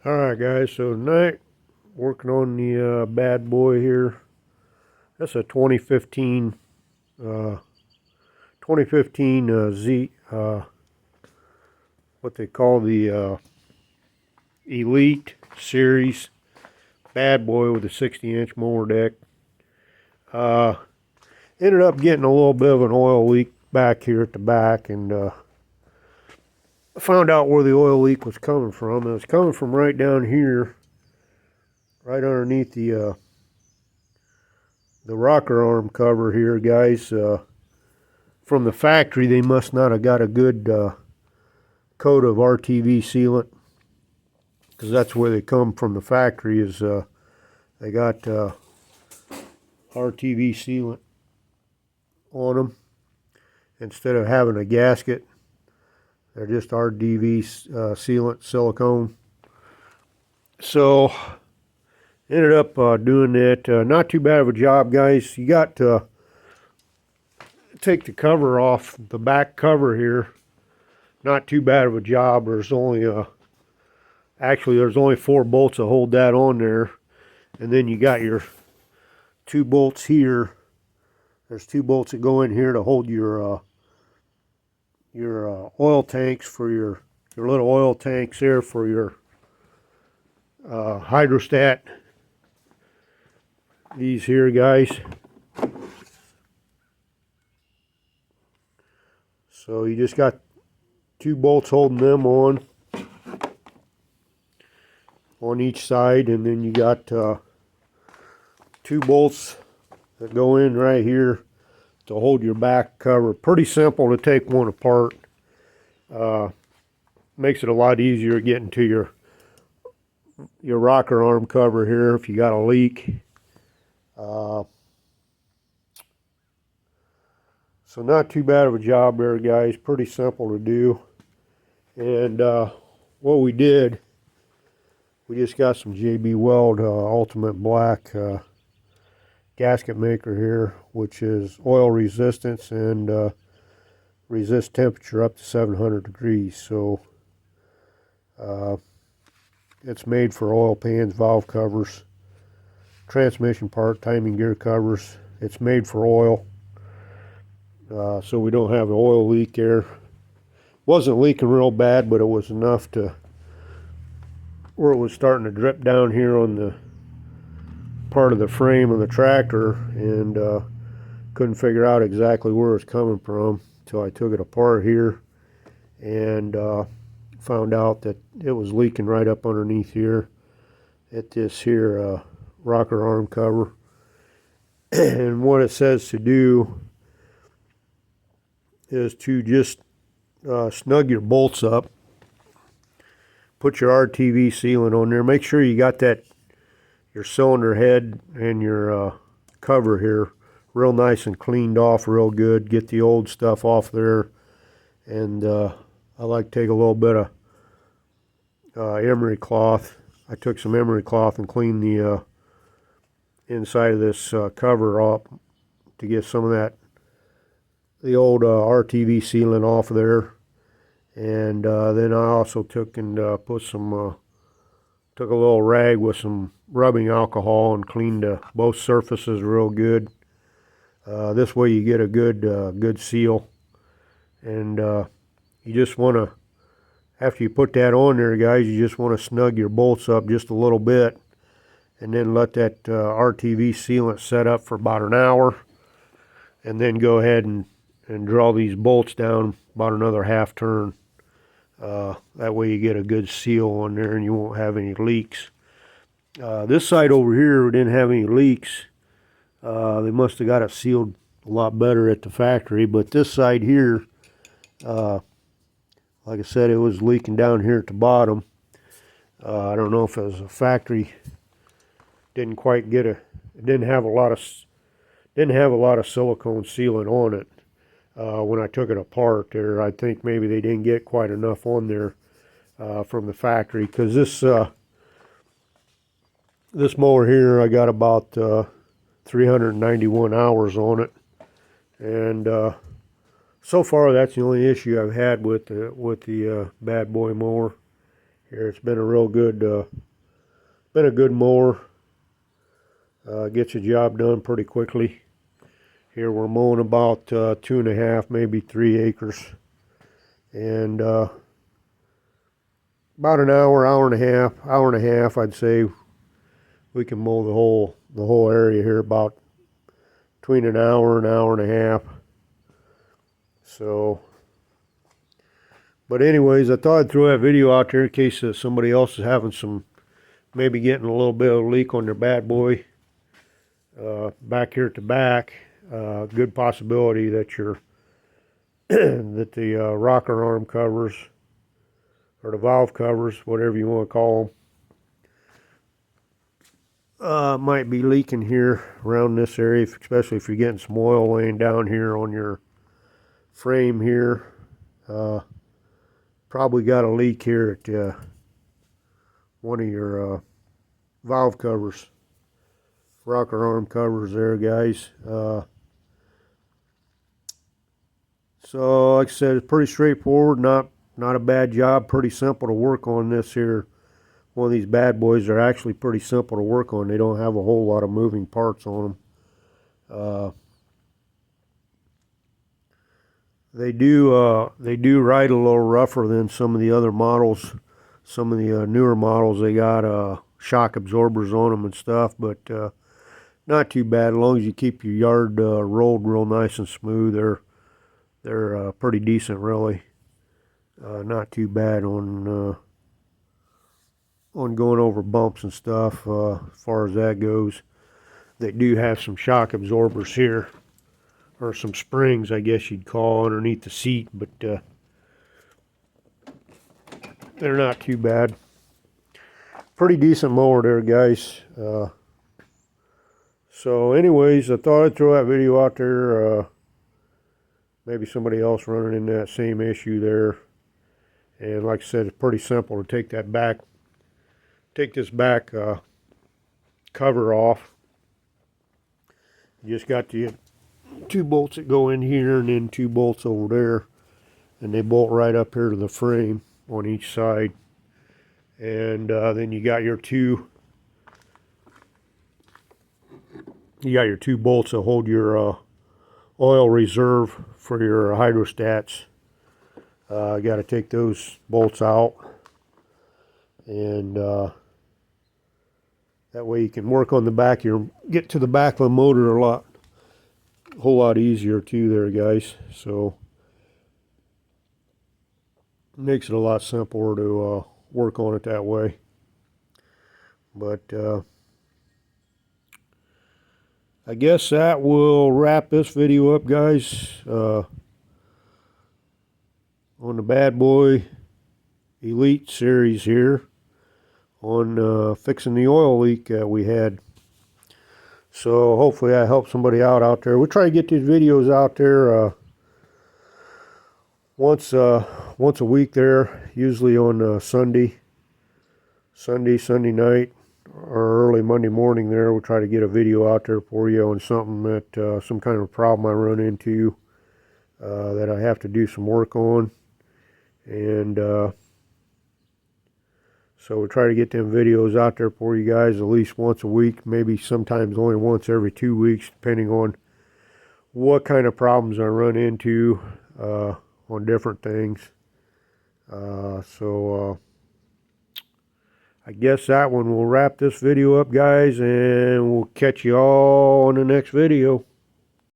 Alright guys, so tonight working on the bad boy here. That's a 2015 Z, what they call the Elite Series bad boy with a 60-inch mower deck. Ended up getting a little bit of an oil leak back here at the back, and found out where the oil leak was coming from. It was coming from right down here, right underneath the rocker arm cover here, guys. From the factory, they must not have got a good coat of RTV sealant, because that's where they come from. The factory is they got RTV sealant on them instead of having a gasket. They're just RTV sealant silicone. So ended up doing that. Not too bad of a job, guys. You got to take the cover off, the back cover here. Not too bad of a job. There's only actually there's only 4 bolts to hold that on there, and then you got your 2 bolts here. There's 2 bolts that go in here to hold your oil tanks, for your little oil tanks there for your hydrostat. These here, guys. So you just got 2 bolts holding them on each side, and then you got 2 bolts that go in right here to hold your back cover. Pretty simple to take one apart. Makes it a lot easier getting to your rocker arm cover here if you got a leak. So not too bad of a job there, guys. Pretty simple to do. And what we did, we just got some JB Weld Ultimate Black gasket maker here, which is oil resistance and resist temperature up to 700 degrees. So it's made for oil pans, valve covers, transmission part, timing gear covers. It's made for oil, so we don't have an oil leak there. Wasn't leaking real bad, but it was enough to where it was starting to drip down here on the part of the frame of the tractor, and couldn't figure out exactly where it was coming from until I took it apart here, and found out that it was leaking right up underneath here at this here rocker arm cover. And what it says to do is to just snug your bolts up, put your RTV sealant on there, make sure you got that your cylinder head and your cover here real nice and cleaned off real good. Get the old stuff off there, and I like to take a little bit of emery cloth. I took some emery cloth and cleaned the inside of this cover up to get some of that, the old RTV sealant off of there. And then I also took and put some took a little rag with some rubbing alcohol and cleaned both surfaces real good. This way you get a good seal. And you just want to, after you put that on there, guys, you just want to snug your bolts up just a little bit, and then let that RTV sealant set up for about an hour, and then go ahead and draw these bolts down about another half turn. That way you get a good seal on there and you won't have any leaks. This side over here didn't have any leaks. They must have got it sealed a lot better at the factory, but this side here, like I said, it was leaking down here at the bottom. I don't know if it was a factory didn't quite get it didn't have a lot of silicone sealant on it. When I took it apart there, I think maybe they didn't get quite enough on there from the factory, because this mower here, I got about 391 hours on it, and so far that's the only issue I've had with the bad boy mower. here. It's been a real good, been a good mower. Gets the job done pretty quickly. Here we're mowing about 2.5, maybe 3 acres, and about an hour and a half, I'd say we can mow the whole area here, about between an hour and a half. So, but anyways, I thought I'd throw that video out there in case somebody else is having some, maybe getting a little bit of a leak on their bad boy. Back here at the back, good possibility that your that the rocker arm covers, or the valve covers, whatever you want to call them, might be leaking here around this area, especially if you're getting some oil laying down here on your frame here. Probably got a leak here at one of your valve covers, rocker arm covers there, guys. So like I said, it's pretty straightforward, not a bad job, pretty simple to work on. This here, one of these bad boys are actually pretty simple to work on. They don't have a whole lot of moving parts on them. They do ride a little rougher than some of the other models. Some of the newer models, they got shock absorbers on them and stuff, but not too bad. As long as you keep your yard rolled real nice and smooth, they're pretty decent, really. Not too bad on going over bumps and stuff. As far as that goes, they do have some shock absorbers here, or some springs, I guess you'd call, underneath the seat, but they're not too bad. Pretty decent mower there, guys. So anyways, I thought I'd throw that video out there. Maybe somebody else running into that same issue there. And like I said, it's pretty simple to take this back cover off. You just got the 2 bolts that go in here, and then 2 bolts over there, and they bolt right up here to the frame on each side. And then you got your two bolts that hold your oil reserve for your hydrostats. Got to take those bolts out, and that way you can work on the back. Get to the back of the motor a whole lot easier too there, guys. So it makes it a lot simpler to work on it that way. But I guess that will wrap this video up, guys, on the Bad Boy Elite series here on fixing the oil leak we had. So hopefully I helped somebody out there. We try to get these videos out there once a week there, usually on Sunday night, or early Monday morning there. We'll try to get a video out there for you on something that some kind of problem I run into that I have to do some work on. And so we try to get them videos out there for you guys at least once a week, maybe sometimes only once every 2 weeks, depending on what kind of problems I run into on different things. So I guess that one will wrap this video up, guys, and we'll catch you all in the next video.